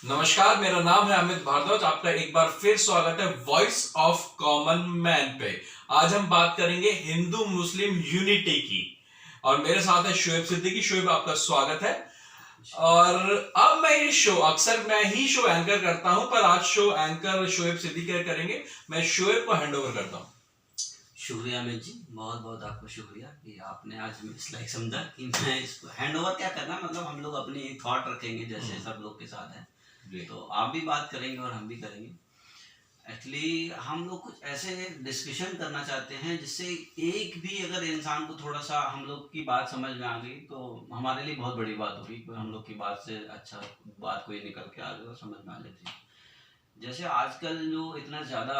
नमस्कार, मेरा नाम है अमित भारद्वाज। आपका एक बार फिर स्वागत है वॉइस ऑफ कॉमन मैन पे। आज हम बात करेंगे हिंदू मुस्लिम यूनिटी की और मेरे साथ है शोएब सिद्दीकी। शोएब, आपका स्वागत है। और अब मैं ये शो अक्सर मैं ही शो एंकर करता हूं, पर आज शो एंकर शोएब सिद्दीकी करेंगे। मैं शोएब को हैंड ओवर करता हूं। शुक्रिया अमित जी, बहुत बहुत आपको शुक्रिया कि आपने आज हमें इस लायक समझा कि मैं इसको हैंड ओवर क्या करना, मतलब हम लोग अपनी थॉट रखेंगे जैसे सब लोग के साथ है, तो आप भी बात करेंगे और हम भी करेंगे। एक्चुअली हम लोग कुछ ऐसे डिस्कशन करना चाहते हैं जिससे एक भी अगर इंसान को थोड़ा सा हम लोग की बात समझ में आ गई तो हमारे लिए बहुत बड़ी बात होगी। हम लोग की बात से अच्छा बात कोई निकल के आ गई और समझ में आ जाती है। जैसे आजकल जो इतना ज़्यादा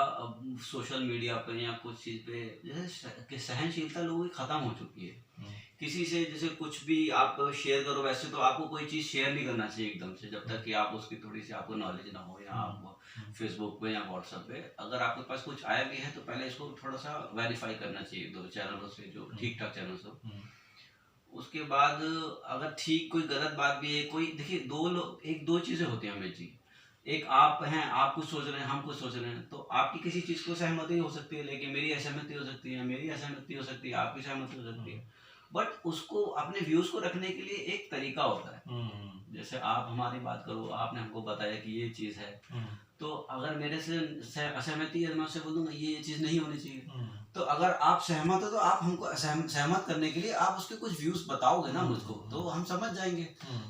सोशल मीडिया पे या कुछ चीज़ पे जैसे सहनशीलता लोगों की ख़त्म हो चुकी है। किसी से जैसे कुछ भी आप शेयर करो, वैसे तो आपको कोई चीज़ शेयर नहीं करना चाहिए एकदम से, जब तक कि आप उसकी थोड़ी सी आपको नॉलेज ना हो, या आप फेसबुक पे या व्हाट्सएप पे अगर आपके पास कुछ आया भी है तो पहले इसको थोड़ा सा वेरीफाई करना चाहिए दो चैनलों से, जो ठीक ठाक चैनल से। उसके बाद अगर ठीक कोई गलत बात भी है, कोई देखिए दो लोग एक दो चीज़ें होती हैं हमें जी। एक आप हैं, आप कुछ सोच रहे हैं, हम कुछ सोच रहे हैं, तो आपकी किसी चीज़ को सहमति हो सकती है, लेकिन मेरी असहमति हो सकती है, मेरी असहमति हो सकती है, आपकी सहमति हो सकती है। बट उसको अपने व्यूज को रखने के लिए एक तरीका होता है। जैसे आप हमारी बात करो, आपने हमको बताया कि ये चीज़ है, तो अगर मेरे से असहमति है, मैं उससे बोलूँगा ये चीज़ नहीं होनी चाहिए। तो अगर आप सहमत हो तो आप हमको सहमत करने के लिए आप उसके कुछ व्यूज बताओगे ना मुझको, तो हम समझ जाएंगे।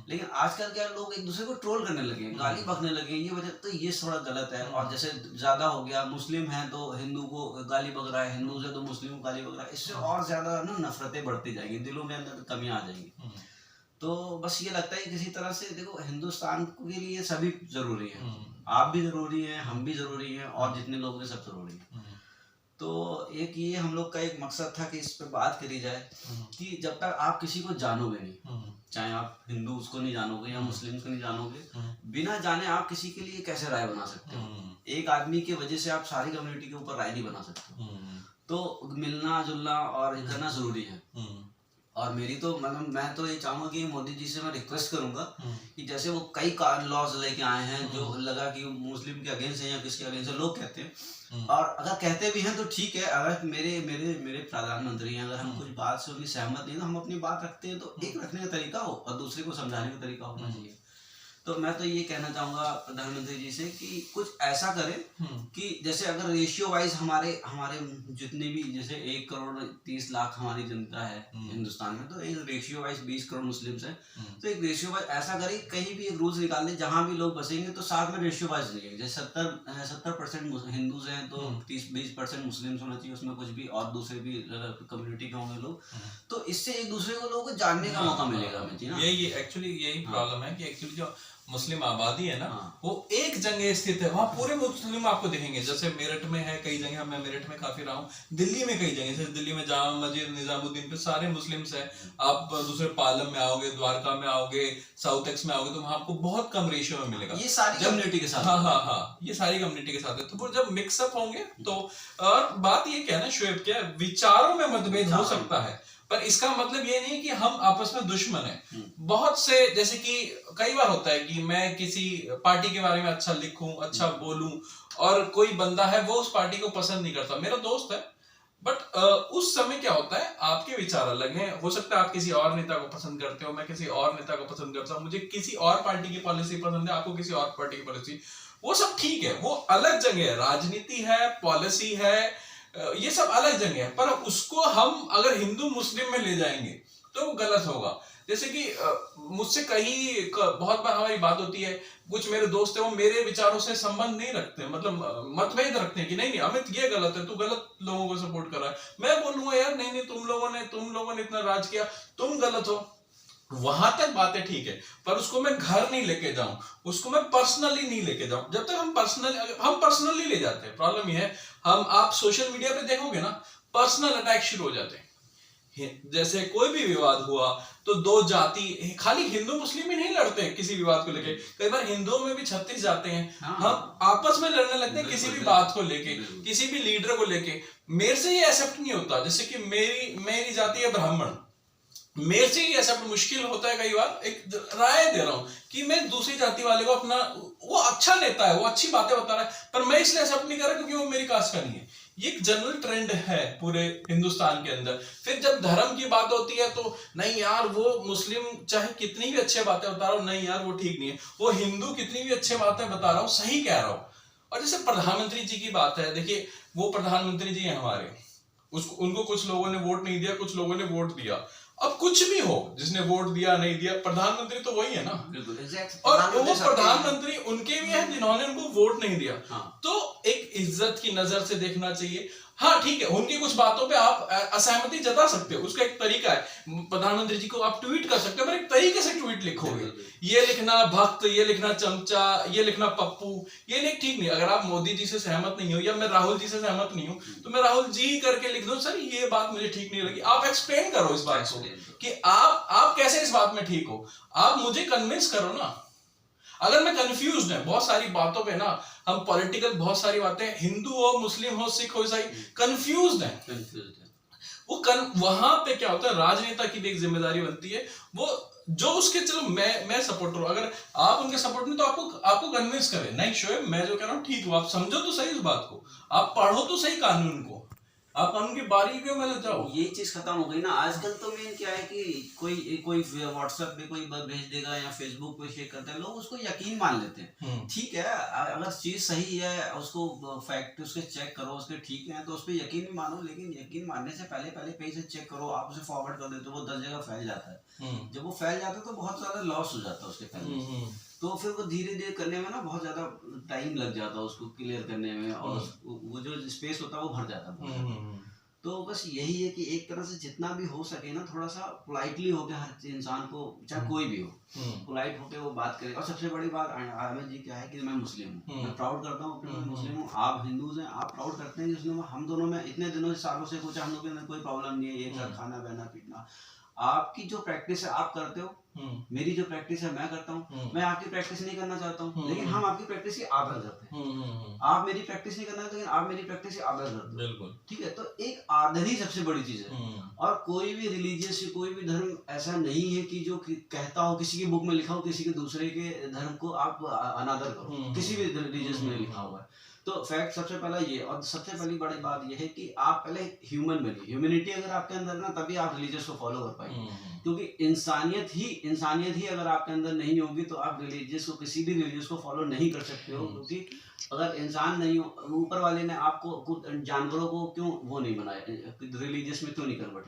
लेकिन आजकल क्या लोग एक दूसरे को ट्रोल करने लगे हैं, गाली बकने लगे हैं, ये वजह तो ये थोड़ा गलत है। और जैसे ज्यादा हो गया, मुस्लिम है तो हिंदू को गाली बक रहा है, हिंदू से तो मुस्लिम को गाली बक रहा है, इससे और ज्यादा ना नफरतें बढ़ती जाएंगी, दिलों में अंदर कमियां आ जाएंगी। तो बस ये लगता है कि किसी तरह से देखो, हिंदुस्तान के लिए सभी जरूरी है, आप भी जरूरी है, हम भी जरूरी है, और जितने लोग हैं सब जरूरी है। तो एक ये हम लोग का एक मकसद था कि इस पे बात करी जाए कि जब तक आप किसी को जानोगे नहीं, चाहे आप हिंदू उसको नहीं जानोगे या मुस्लिम को नहीं जानोगे, बिना जाने आप किसी के लिए कैसे राय बना सकते हो? एक आदमी की वजह से आप सारी कम्युनिटी के ऊपर राय नहीं बना सकते। तो मिलना जुलना और करना जरूरी है। और मेरी तो मतलब मैं तो ये चाहूंगा कि मोदी जी से मैं रिक्वेस्ट करूंगा कि जैसे वो कई लॉज लेके आए हैं जो लगा कि मुस्लिम के अगेंस्ट है या किसके अगेंस्ट है, लोग कहते हैं, और अगर कहते भी हैं तो ठीक है। अगर मेरे मेरे मेरे प्रधानमंत्री हैं, अगर हम कुछ बात से उनकी सहमत नहीं, तो हम अपनी बात रखते हैं, तो एक रखने का तरीका हो और दूसरे को समझाने का तरीका होना चाहिए। तो मैं तो ये कहना चाहूंगा प्रधानमंत्री जी से कि कुछ ऐसा करें कि जैसे अगर रेशियो वाइज हमारे हमारे जितने भी, जैसे 1,30,00,000 हमारी जनता है हिंदुस्तान में, तो एक रेशियो वाइज 20 करोड़ मुस्लिम्स हैं, तो एक रेशियो वाइज ऐसा करें, कहीं भी एक रूल्स निकाल दें जहाँ भी लोग बसेंगे तो साथ में रेशियो वाइज नहीं है। जैसे 70% हिंदूज हैं तो 30-20% मुस्लिम्स होना चाहिए उसमें, कुछ भी और दूसरे भी कम्युनिटी के होंगे लोग, तो इससे एक दूसरे को लोगों को जानने का मौका मिलेगा हमें जी। यही एक्चुअली यही प्रॉब्लम है कि एक्चुअली जो मुस्लिम आबादी है ना, वो एक जगह स्थित है, वहाँ पूरे मुस्लिम आपको दिखेंगे। जैसे मेरठ में है कई जगह, मैं मेरठ में काफी रहा हूँ, दिल्ली में कई जगह, जैसे दिल्ली में जामा मस्जिद निजामुद्दीन पे सारे मुस्लिम्स हैं। आप दूसरे पालम में आओगे, द्वारका में आओगे, साउथ एक्स में आओगे, तो वहाँ आपको बहुत कम रेशियो में मिलेगा। ये सारी कम्युनिटी के साथ, हाँ, ये सारी कम्युनिटी के साथ है। तो वो जब मिक्सअप होंगे तो, और बात ये क्या है ना शोएब, क्या विचारों में मतभेद हो सकता है, पर इसका मतलब ये नहीं कि हम आपस में दुश्मन हैं। बहुत से, जैसे कि कई बार होता है कि मैं किसी पार्टी के बारे में अच्छा लिखूं, अच्छा बोलूं, और कोई बंदा है वो उस पार्टी को पसंद नहीं करता, मेरा दोस्त है, बट उस समय क्या होता है, आपके विचार अलग हैं। हो सकता है आप किसी और नेता को पसंद करते हो, मैं किसी और नेता को पसंद करता हूँ, मुझे किसी और पार्टी की पॉलिसी पसंद है, आपको किसी और पार्टी की पॉलिसी, वो सब ठीक है, वो अलग जगह है, राजनीति है, पॉलिसी है, ये सब अलग जगह है। पर उसको हम अगर हिंदू मुस्लिम में ले जाएंगे तो वो गलत होगा। जैसे कि मुझसे बहुत बार हमारी बात होती है, कुछ मेरे दोस्त हैं वो मेरे विचारों से संबंध नहीं रखते, मतलब मतभेद रखते हैं कि नहीं अमित ये गलत है, तू गलत लोगों को सपोर्ट कर रहा है। मैं बोलूंगा यार नहीं, तुम लोगों ने इतना राज किया, तुम गलत हो। वहां तक बातें ठीक है, पर उसको मैं घर नहीं लेके जाऊं, उसको मैं पर्सनली नहीं लेके जाऊं। जब तक हम पर्सनली ले जाते हैं, प्रॉब्लम ये है, आप सोशल मीडिया पे देखोगे ना, पर्सनल अटैक शुरू हो जाते हैं। जैसे कोई भी विवाद हुआ तो दो जाति, खाली हिंदू मुस्लिम ही नहीं लड़ते हैं किसी विवाद को लेके, कई बार हिंदुओं में भी 36 जाते हैं। हम आपस में लड़ने लगते हैं किसी भी बात को लेके, किसी भी लीडर को लेके। मेरे से ये एक्सेप्ट नहीं होता, जैसे कि मेरी जाति है ब्राह्मण, मेरे से ही एक्सेप्ट मुश्किल होता है कई बार। एक राय दे रहा हूं कि मैं दूसरी जाति वाले को अपना, वो अच्छा नेता है, वो अच्छी बातें बता रहा है, पर मैं इसलिए एक्सेप्ट नहीं कर रहा क्योंकि वो मेरी कास्ट का नहीं है। ये एक जनरल ट्रेंड है पूरे हिंदुस्तान के अंदर। फिर जब धर्म की बात होती है तो नहीं यार वो मुस्लिम चाहे कितनी भी अच्छी बातें बता रहा हूँ, नहीं यार वो ठीक नहीं है, वो हिंदू कितनी भी अच्छी बातें बता रहा हूँ, सही कह रहा हूँ। और जैसे प्रधानमंत्री जी की बात है, देखिए वो प्रधानमंत्री जी हैं हमारे, उसको उनको कुछ लोगों ने वोट नहीं दिया, कुछ लोगों ने वोट दिया। अब कुछ भी हो, जिसने वोट दिया नहीं दिया, प्रधानमंत्री तो वही है ना। बिल्कुल एग्जैक्ट। और वो प्रधानमंत्री उनके भी हैं जिन्होंने उनको वोट नहीं दिया। हाँ। तो एक इज्जत की नजर से देखना चाहिए। हाँ ठीक है, उनकी कुछ बातों पे आप असहमति जता सकते हो, उसका एक तरीका है। प्रधानमंत्री जी को आप ट्वीट कर सकते हो, पर एक तरीके से ट्वीट लिखोगे। ये लिखना भक्त, ये लिखना चमचा, ये लिखना पप्पू, ये लिख ठीक नहीं। अगर आप मोदी जी से सहमत नहीं हो या मैं राहुल जी से सहमत नहीं हूं, तो मैं राहुल जी करके लिख दूं, सर ये बात मुझे ठीक नहीं लगी। आप एक्सप्लेन करो इस बात को कि आप कैसे इस बात में ठीक हो, आप मुझे कन्विंस करो ना। अगर मैं कंफ्यूज है बहुत सारी बातों पे ना, हम पॉलिटिकल बहुत सारी बातें, हिंदू हो, मुस्लिम हो, सिख हो, ईसाई, कंफ्यूज है। वो वहां पे क्या होता है, राजनेता की भी एक जिम्मेदारी बनती है, वो जो उसके, चलो मैं सपोर्टर हूं, अगर आप उनके सपोर्ट में तो आपको कन्विंस करें, नहीं शोएब मैं जो कह रहा हूँ ठीक हो, आप समझो तो सही उस बात को, आप पढ़ो तो सही कानून को, आप कानून की बारीकियों में लग जाओ। ये चीज खत्म हो गई ना आजकल। तो मेन क्या है कि कोई व्हाट्सएप पे कोई भेज देगा या फेसबुक पे शेयर करता है, लोग उसको यकीन मान लेते हैं। ठीक है, अगर चीज सही है उसको फैक्ट उसके चेक करो, उसके ठीक है तो उस पर यकीन भी मानो, लेकिन यकीन मानने से पहले पेज से चेक करो। आप उसे फॉरवर्ड कर देते हो, वो 10 जगह फैल जाता है। जब वो फैल जाता है तो बहुत ज्यादा लॉस हो जाता है उसके फैलने से। तो फिर वो धीरे धीरे करने में ना बहुत ज्यादा टाइम लग जाता है उसको क्लियर करने में, और वो जो स्पेस होता है वो भर जाता है। तो बस यही है कि एक तरह से जितना भी हो सके ना, थोड़ा सा पोलाइटली होके हर इंसान को, चाहे कोई भी हो, पोलाइट होके वो बात करे। और सबसे बड़ी बात आमिर जी क्या है कि मैं मुस्लिम हूँ, मैं प्राउड करता हूँ अपने मुस्लिम हूँ, आप हिंदूज हैं, आप प्राउड करते हैं मुस्लिम। हम दोनों में इतने दिनों से, सालों से कुछ हम लोग के अंदर कोई प्रॉब्लम नहीं है, एक साथ खाना बहना पीटना। आपकी जो प्रैक्टिस है आप करते हो, मेरी जो प्रैक्टिस है मैं करता हूँ। मैं आपकी प्रैक्टिस नहीं करना चाहता हूँ, लेकिन हम आपकी प्रैक्टिस की आदर करते हैं। आप मेरी प्रैक्टिस नहीं करना, लेकिन आप मेरी प्रैक्टिस की आदर करते हो। बिल्कुल ठीक है, तो एक आदर ही सबसे बड़ी चीज है। और कोई भी रिलीजियस, कोई भी धर्म ऐसा नहीं है कि जो कहता हो, किसी की बुक में लिखा हो किसी के दूसरे के धर्म को आप अनादर करो, किसी भी रिलीजियस में लिखा हुआ है। तो फैक्ट सबसे पहला ये, और सबसे पहली बड़ी बात ये है कि आप पहले ह्यूमन बनिए। ह्यूमैनिटी अगर आपके अंदर ना, तभी आप रिलीजियस को फॉलो कर पाएंगे। क्योंकि इंसानियत ही अगर आपके अंदर नहीं होगी तो आप रिलीजियस को, किसी भी रिलीजियस को फॉलो नहीं कर सकते हो। क्योंकि अगर इंसान नहीं हो, ऊपर वाले ने आपको जानवरों को क्यों वो नहीं बनाया, रिलीजियस में क्यों नहीं कन्वर्ट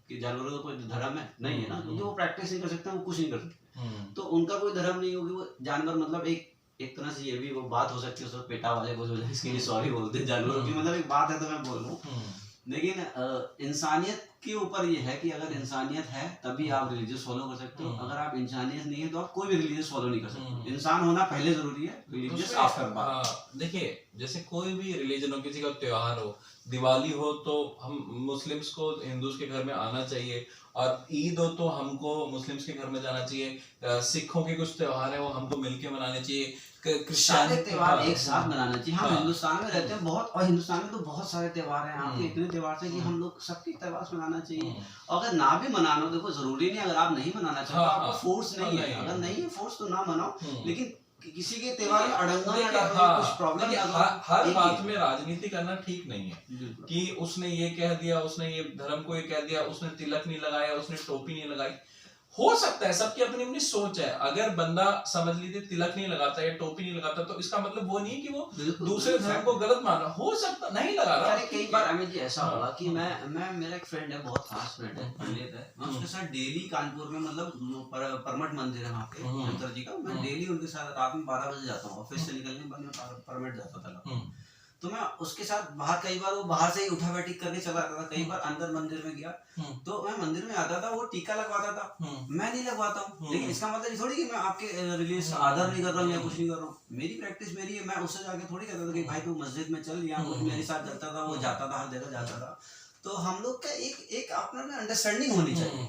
कि जानवरों का कोई धर्म है नहीं है ना, क्योंकि वो प्रैक्टिस नहीं कर सकते, वो कुछ नहीं कर सकते। तो उनका कोई धर्म नहीं होगी, वो जानवर मतलब एक तरह से ये भी वो बात हो सकती है, उसको पेटा वाले को जो इसके लिए सॉरी बोलते हैं जानवरों की, मतलब एक बात है तो मैं बोल रहा हूँ। लेकिन इंसानियत के ऊपर ये है कि अगर इंसानियत है तभी आप रिलीजियस फॉलो कर सकते हो। अगर आप इंसानियत नहीं है तो आप कोई भी रिलीजियस फॉलो नहीं कर सकते। इंसान होना पहले जरूरी है, रिलीजियस आफ्टर बाद। देखिए जैसे कोई भी रिलीजन हो, किसी का त्योहार हो, दिवाली हो तो हम मुस्लिम्स को हिंदूज के घर में आना चाहिए, और ईद हो तो हमको मुस्लिम्स के घर में जाना चाहिए। सिखों के कुछ त्योहार है वो हमको मिलके मनाने चाहिए। सारे त्योहार एक साथ मनाना चाहिए। हम हिंदुस्तान में रहते हैं बहुत, और हिंदुस्तान में तो बहुत सारे त्योहार हैं, आपके इतने त्योहार हैं कि हम लोग सबके त्योहार मनाना चाहिए। अगर ना भी मनाना, देखो जरूरी नहीं, अगर आप नहीं मनाना चाहते आपको फोर्स नहीं है, अगर नहीं है फोर्स तो ना मनाओ, लेकिन किसी के त्योहार में अड़ंगा ना डालो, कुछ प्रॉब्लम नहीं। हर बात में राजनीति करना ठीक नहीं है कि उसने ये कह दिया, उसने ये धर्म को ये कह दिया, उसने तिलक नहीं लगाया, उसने टोपी नहीं लगाई। हो सकता है सबकी अपनी अपनी सोच है। अगर बंदा समझ लीजिए तिलक नहीं लगाता या टोपी नहीं लगाता तो इसका मतलब वो नहीं कि वो दूसरे धर्म को गलत मान रहा, हो सकता नहीं लगा रहा। कई बार अमित जी ऐसा होगा कि मैं मेरा एक फ्रेंड है, बहुत खास फ्रेंड है, पंडित है, मैं उसके साथ डेली कानपुर में, मतलब परमठ मंदिर है वहाँ पे शंकर जी का, मैं डेली उनके साथ रात में 12 बजे जाता हूँ, ऑफिस से निकलने के बाद मैं परमठ जाता था। तो मैं उसके साथ बाहर, कई बार वो बाहर से ही उठा बैठी करके चला आता था, कई बार अंदर मंदिर में गया तो मैं मंदिर में आता था, वो टीका लगवाता था, मैं नहीं लगवाता हूँ। लेकिन इसका मतलब थोड़ी कि मैं आपके रिलीजियस आदर नहीं कर रहा हूँ या कुछ नहीं कर रहा हूँ, मेरी प्रैक्टिस मेरी है। मैं उससे जाके थोड़ी कहता था कि भाई तू मस्जिद में चल, या वो मेरे साथ चलता था, वो जाता था, हर जगह जाता था। तो हम लोग का एक अपना अंडरस्टैंडिंग होनी चाहिए,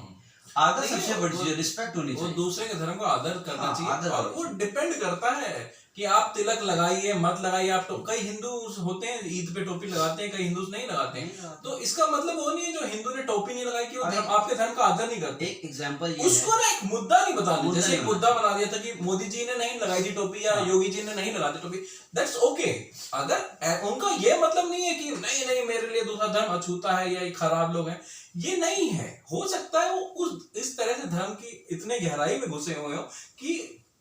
आदर सबसे बड़ी चीज, रिस्पेक्ट होनी चाहिए। दूसरे के धर्म को आदर करना चाहिए, और वो डिपेंड करता है कि आप तिलक लगाइए मत लगाइए, आप तो कई हिंदू होते हैं ईद पे टोपी लगाते हैं, कई हिंदू नहीं लगाते हैं, तो इसका मतलब वो नहीं है जो हिंदू ने टोपी नहीं लगाई कि वो आपके धर्म का आदर नहीं करते। एक एग्जांपल ये उसको ना एक मुद्दा नहीं बताना, जैसे एक मुद्दा बना दिया था कि मोदी जी ने नहीं लगाई थी टोपी या योगी जी ने नहीं लगाई थी टोपी, दैट्स ओके। अगर उनका ये मतलब नहीं है कि नहीं नहीं मेरे लिए दूसरा धर्म अछूता है या ये खराब लोग हैं, ये नहीं है। हो सकता है वो इस तरह से धर्म की इतने गहराई में घुसे हुए हो कि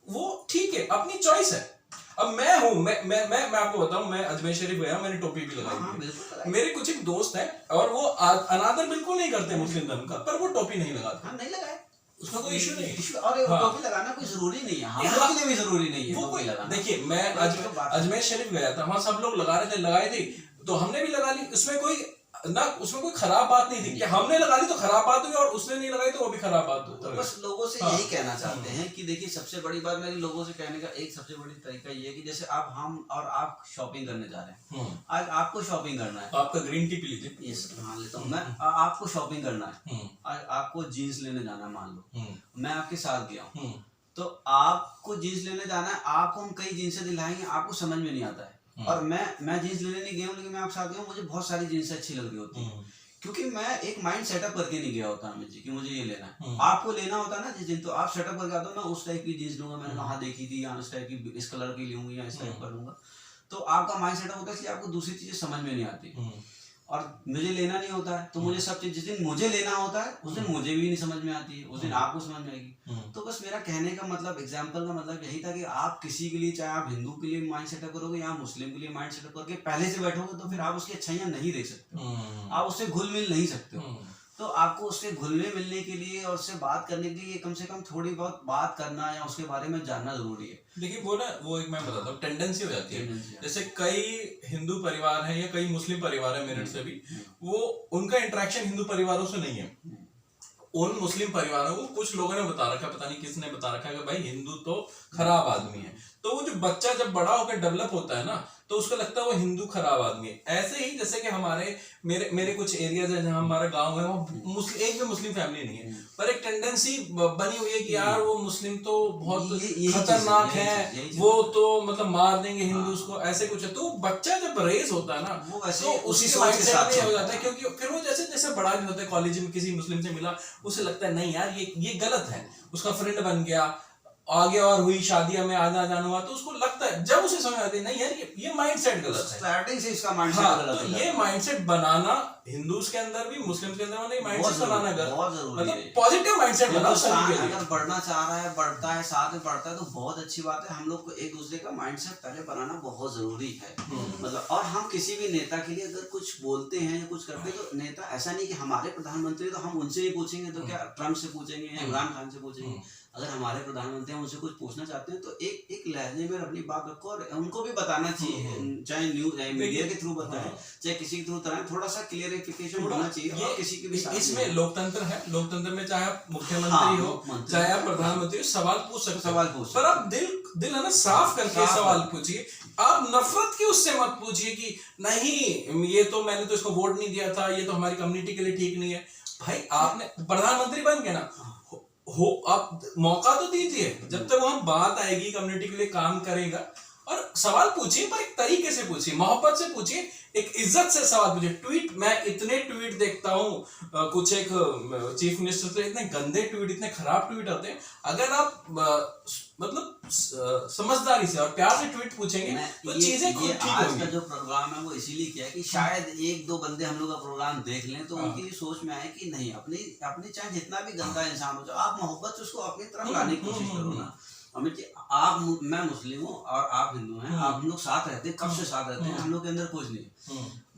वो ठीक है, अपनी चॉइस है। अब मैं हूं, मैं आपको बताऊं, मैं अजमेर शरीफ गया, मैंने टोपी भी लगाई। मेरे कुछ एक दोस्त हैं और वो अनादर बिल्कुल नहीं करते मुस्लिम धर्म का, पर वो टोपी नहीं लगाते। नहीं लगाए, उसमें कोई इशू नहीं है। और टोपी लगाना कोई जरूरी नहीं है, हम लोग के लिए भी जरूरी नहीं है टोपी लगाना। देखिए मैं अजमेर शरीफ गया था, वहां सब लोग लगा रहे थे, लगाई थी तो हमने भी लगा ली, उसमें कोई खराब बात नहीं थी कि हमने लगा ली तो खराब बात हुई और उसने नहीं लगाई तो वो भी खराब बात हुई। तो बस लोगों से यही कहना चाहते हैं कि देखिए सबसे बड़ी बात मेरी लोगों से कहने का एक सबसे बड़ी तरीका ये है कि जैसे आप हम और आप शॉपिंग करने जा रहे हैं, आज आपको शॉपिंग करना है, आपका ग्रीन टी पी लीजिए, हाँ लेता हूँ मैं, आपको शॉपिंग करना है, आज आपको जीन्स लेने जाना है, मान लो मैं आपके साथ गया हूँ, तो आपको जीन्स लेने जाना है, आपको हम कई जीन्सें दिलाएंगे, आपको समझ में नहीं आता है, और मैं जीन्स लेने नहीं गया हूँ, लेकिन मैं आपके साथ गया हूँ, मुझे बहुत सारी जीन्स अच्छी लग रही होती है, क्योंकि मैं एक माइंड सेटअप करके नहीं गया होता अमित जी कि मुझे ये लेना है। आपको लेना होता है ना जिस दिन, तो आप सेटअप करके आते हो, मैं उस टाइप की जीन्स लूंगा, मैंने वहां देखी थी, या इस टाइप की, इस कलर की लूंगी, या इस टाइप का लूंगा, तो आपका माइंड सेटअप होता है, इसलिए आपको दूसरी चीजें समझ में नहीं आती, और मुझे लेना नहीं होता है, तो मुझे सब चीज जिस दिन मुझे लेना होता है उस दिन मुझे भी नहीं समझ में आती है, उस दिन आपको समझ में आएगी। तो बस मेरा कहने का मतलब, एग्जाम्पल का मतलब यही था कि आप किसी के लिए, चाहे आप हिंदू के लिए माइंड सेटअप करोगे या मुस्लिम के लिए माइंड सेटअप करके पहले से बैठोगे, तो फिर आप उसकी अच्छाइयां नहीं देख सकते, आप उससे घुल मिल नहीं सकते हो। तो आपको उससे घुलने मिलने के लिए और उससे बात करने के लिए कम से कम थोड़ी बहुत बात करना या उसके बारे में जानना जरूरी है। देखिए वो एक मैं बताता हूँ, टेंडेंसी हो जाती है, जैसे कई हिंदू परिवार हैं या कई मुस्लिम परिवार है मेरठ से भी, वो उनका इंटरेक्शन हिंदू परिवारों से नहीं है। उन मुस्लिम परिवारों को कुछ लोगों ने बता रखा, पता नहीं किसने बता रखा है कि भाई हिंदू तो खराब आदमी है, तो वो जो बच्चा जब बड़ा होकर डेवलप होता है ना, तो उसको लगता है वो हिंदू खराब आदमी है। ऐसे ही जैसे कि मेरे कुछ एरियाज है जहाँ हमारा गांव है, वो एक भी मुस्लिम फैमिली नहीं है, पर एक टेंडेंसी बनी हुई है कि यार वो मुस्लिम तो बहुत खतरनाक है, वो तो मतलब मार देंगे हिंदूज को, ऐसे कुछ है। तो तो जब रेज होता है ना, तो उसी माइंडसेट में हो जाता है, क्योंकि फिर वो जैसे जैसे बड़ा भी होता है, कॉलेज में किसी मुस्लिम से मिला, उसे लगता है नहीं यार ये गलत है, उसका फ्रेंड बन गया, आगे और हुई शादियां में आना जाना हुआ, तो उसको लगता है, जब उसे समझ आती है नहीं यार ये माइंडसेट गलत है, स्टार्टिंग से इसका माइंडसेट गलत है। तो ये माइंडसेट बनाना हिंदूज के अंदर भी मुस्लिम्स के अंदर भी माइंडसेट बनाना बहुत जरूरी मतलब पॉजिटिव माइंडसेट बनाना सभी के लिए। अगर बढ़ना चाह रहा है, बढ़ता है, साथ में बढ़ता है, तो बहुत अच्छी बात है। हम लोग को एक दूसरे का माइंडसेट पहले बनाना बहुत जरूरी है, मतलब। और हम किसी भी नेता के लिए अगर कुछ बोलते हैं या कुछ करते हैं, तो नेता ऐसा नहीं कि हमारे प्रधानमंत्री तो हम उनसे ही पूछेंगे, तो क्या ट्रम्प से पूछेंगे या इमरान खान से पूछेंगे। अगर हमारे प्रधानमंत्री हम उनसे कुछ पूछना चाहते हैं, तो एक लहजे में अपनी बात रखो, और उनको भी बताना चाहिए, चाहे न्यूज मीडिया के थ्रू बताएं, चाहे किसी के थ्रू बताएं, थोड़ा सा क्लियरिफिकेशन होना चाहिए। और किसी के भी इसमें लोकतंत्र है, लोकतंत्र में चाहे आप मुख्यमंत्री हो, चाहे आप प्रधानमंत्री हो, सवाल पूछ सकते हो, पर आप दिल है ना साफ करके सवाल पूछिए। आप नफरत की उससे मत पूछिए कि नहीं ये तो मैंने तो इसको वोट नहीं दिया था, ये तो हमारी कम्युनिटी के लिए ठीक नहीं है। भाई आपने प्रधानमंत्री बन गए ना, हो आप मौका तो दीजिए, जब तक वहां बात आएगी कम्युनिटी के लिए काम करेगा, और सवाल पूछिए, पर एक तरीके से पूछिए, मोहब्बत से पूछिए, एक इज्जत से सवाल पूछिए। ट्वीट, मैं इतने ट्वीट देखता हूँ, कुछ एक चीफ मिनिस्टर से इतने गंदे ट्वीट, इतने खराब ट्वीट आते हैं। अगर आप मतलब समझदारी से और प्यार से ट्वीट पूछेंगे तो चीजें खुद ठीक होंगी। आज का जो प्रोग्राम है वो इसीलिए किया कि शायद एक दो बंदे हम लोग का प्रोग्राम देख लें, तो उनकी सोच में आए कि नहीं, अपनी चाहे जितना भी गंदा इंसान हो जाए, आप मोहब्बत से उसको अपनी तरफ लाने की कोशिश करो ना। अमित जी, मैं मुस्लिम हूँ और आप हिंदू हैं, आप हम लोग साथ रहते हैं, कब से साथ रहते हैं, हम लोग के अंदर कुछ नहीं है।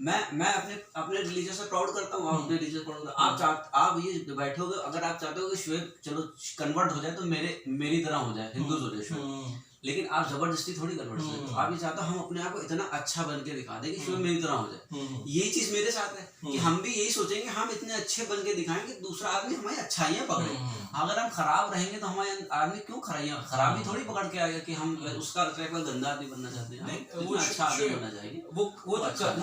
मैं अपने रिलीजन से प्राउड करता हूँ, आप अपने रिलीजन प्राउड करते हैं। आप ये बैठोगे, अगर आप चाहते हो कि श्वेत चलो कन्वर्ट हो जाए, तो मेरी तरह हो जाए, हिंदू हो जाए श्वेत, लेकिन आप जबरदस्ती थोड़ी कन्वर्ट हो सकते हो। आप ये चाहते हो हम अपने आप को इतना अच्छा बन के दिखा दें कि श्वेत मेरी तरह हो जाए। यही चीज मेरे साथ है कि हम भी यही सोचेंगे, हम इतने अच्छे बन के दिखाएं कि दूसरा आदमी हमारी अच्छाइयां पकड़े। अगर हम खराब रहेंगे तो हमारे आदमी क्यों खराबी थोड़ी पकड़ के आएगा कि हम उसका गंदा आदमी बनना चाहते हैं, वो अच्छा आदमी बनना चाहिए। वो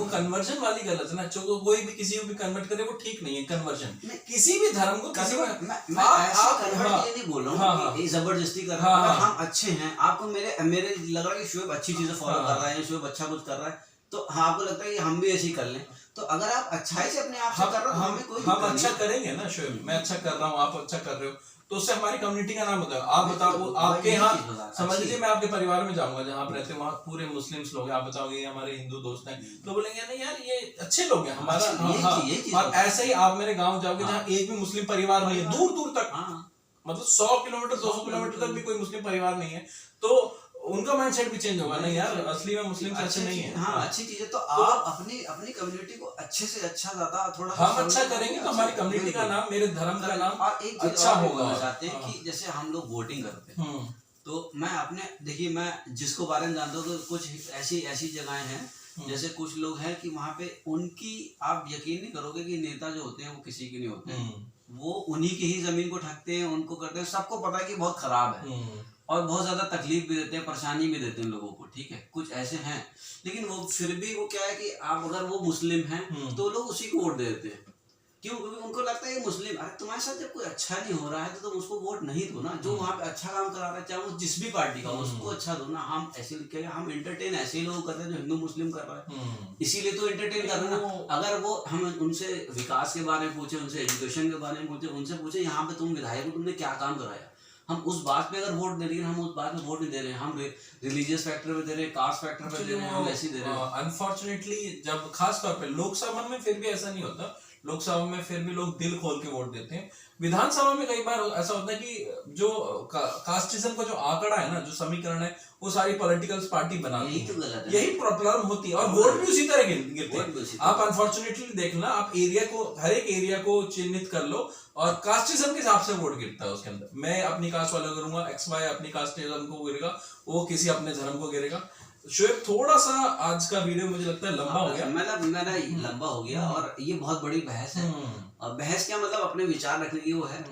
कन्वर्जन वाली गलत है ना, जो कोई भी किसी को भी कन्वर्ट करे वो ठीक नहीं है। कन्वर्जन किसी भी धर्म को, किसी मैं ऐसा कन्वर्ट नहीं बोल रहा हूँ जबरदस्ती कर रहा हूँ। हम अच्छे हैं, आपको आपको मेरे लग रहा है कि शोएब अच्छी चीजें फॉलो कर रहा है, शोएब अच्छा कुछ कर रहा है, तो हाँ आपको लगता है कि हम भी ऐसे ही कर लें। तो अगर आप अच्छाई से अपने आप से कर रहे हो, हमें कोई हम अच्छा करेंगे ना शोएब, मैं अच्छा कर रहा हूँ, आप अच्छा कर रहे हो, तो उससे हमारी कम्युनिटी का नाम होता है। आप बताओ आपके यहाँ, समझ लीजिए मैं आपके परिवार में जाऊंगा जहाँ आप रहते हैं, वहाँ पूरे मुस्लिम्स लोग हैं, आप बताओगे ये हमारे हिंदू दोस्त हैं, तो बोलेंगे नहीं यार ये अच्छे लोग हैं हमारा। और ऐसे ही आप मेरे गाँव जाओगे जहाँ एक भी मुस्लिम परिवार नहीं है, दूर दूर तक, मतलब 100 किलोमीटर 200 किलोमीटर तक भी कोई मुस्लिम परिवार नहीं है, तो उनका माइंडसेट भी चेंज होगा, नहीं यार असली में मुस्लिम अच्छे नहीं है। हाँ अच्छी चीज है। तो आप अपनी कम्युनिटी को अच्छे से अच्छा ज्यादा थोड़ा हम अच्छा करेंगे तो हमारी कम्युनिटी का नाम, मेरे धर्म का नाम अच्छा होगा। चाहते हैं कि जैसे हम लोग वोटिंग करते हैं, तो मैं अपने देखिए मैं जिसको बारे में जानता हूँ, तो कुछ ऐसी जगहें हैं, जैसे कुछ लोग हैं कि वहाँ पे उनकी, आप यकीन नहीं करोगे कि नेता जो होते हैं वो किसी के नहीं होते हैं, वो उन्हीं की ही जमीन को ठगते हैं, उनको करते हैं, सबको पता है कि बहुत खराब है और बहुत ज्यादा तकलीफ भी देते हैं, परेशानी भी देते हैं लोगों को, ठीक है, कुछ ऐसे हैं, लेकिन वो फिर भी वो क्या है कि आप अगर वो मुस्लिम हैं तो लोग उसी को वोट दे देते हैं। क्यों? क्योंकि उनको लगता है ये मुस्लिम, अरे तुम्हारे साथ जब कोई अच्छा नहीं हो रहा है तो तुम उसको वोट नहीं दो ना, जो वहाँ पे अच्छा काम करा रहा है, चाहे वो जिस भी पार्टी का, उसको अच्छा दो ना। हम ऐसे क्या, हम एंटरटेन ऐसे ही लोग कर रहे हैं जो हिंदू मुस्लिम कर रहा है, इसीलिए तो एंटरटेन कर रहे हैं ना। अगर वो हम उनसे विकास के बारे में पूछे, उनसे एजुकेशन के बारे में पूछे, उनसे पूछे यहाँ पे तुम विधायक हो, तुमने क्या काम कराया, हम उस बात पे अगर वोट दे रही है, हम उस बात में वोट नहीं दे रहे हैं, हम रिलीजियस फैक्टर पे दे रहे हैं, कास्ट फैक्टर पे दे रहे हैं, हम ऐसे दे रहे हैं। अनफॉर्चुनेटली जब खास तौर पे लोकसभा में फिर भी ऐसा नहीं होता, लोकसभा में फिर भी लोग दिल खोल के वोट देते हैं। विधानसभा में कई बार ऐसा होता है कि जो कास्टिज्म का जो आंकड़ा है ना, जो समीकरण है, वो सारी पॉलिटिकल पार्टी बनाती है, यही प्रॉब्लम होती है, और वोट भी उसी तरह गिरते हैं। आप अनफॉर्चुनेटली देखना, आप एरिया को, हर एक एरिया को चिन्हित कर लो और कास्टिज्म के हिसाब से वोट गिरता है उसके अंदर। मैं अपनी कास्ट वाला करूंगा, XY अपनी कास्टिज्म को गिरेगा, वो किसी अपने धर्म को गिरेगा। शोएब थोड़ा सा आज का वीडियो मुझे लगता है लंबा हो गया, मतलब मेरा लंबा हो गया, और ये बहुत बड़ी बहस है। और बहस क्या मतलब, अपने विचार रखने की वो है,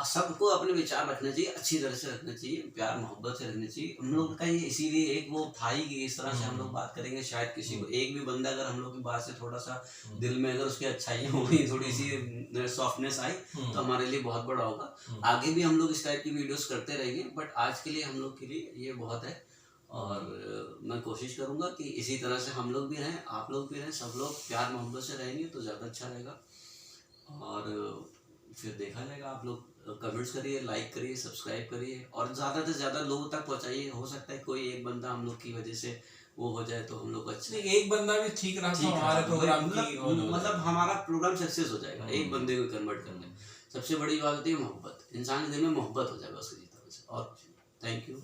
सबको अपने विचार रखने चाहिए, अच्छी तरह से रखने चाहिए, प्यार मोहब्बत से रखने चाहिए। हम लोग का ये इसीलिए एक वो था ही कि इस तरह से हम लोग बात करेंगे, शायद किसी को एक भी बंदा अगर हम लोग की बात से थोड़ा सा दिल में अगर उसकी अच्छाई होगी, थोड़ी सी सॉफ्टनेस आई, तो हमारे लिए बहुत बड़ा होगा। आगे भी हम लोग इस टाइप की वीडियोस करते रहेंगे, बट आज के लिए हम लोग के लिए ये बहुत है। और मैं कोशिश करूंगा कि इसी तरह से हम लोग भी रहें, आप लोग भी रहें, सब लोग प्यार मोहब्बत से रहेंगे तो ज़्यादा अच्छा रहेगा। और फिर देखा जाएगा, आप लोग कमेंट्स करिए, लाइक करिए, सब्सक्राइब करिए, और ज़्यादा से ज़्यादा लोगों तक पहुंचाइए। हो सकता है कोई एक बंदा हम लोग की वजह से वो हो जाए तो हम लोग अच्छे, एक बंदा भी ठीक रहा तो हमारे प्रोग्राम की मतलब हमारा प्रोग्राम सक्सेस हो जाएगा एक बंदे को कन्वर्ट करने। सबसे बड़ी बात होती है मोहब्बत, इंसान के दिल में मोहब्बत हो जाएगा उसकी तरफ से। और थैंक यू।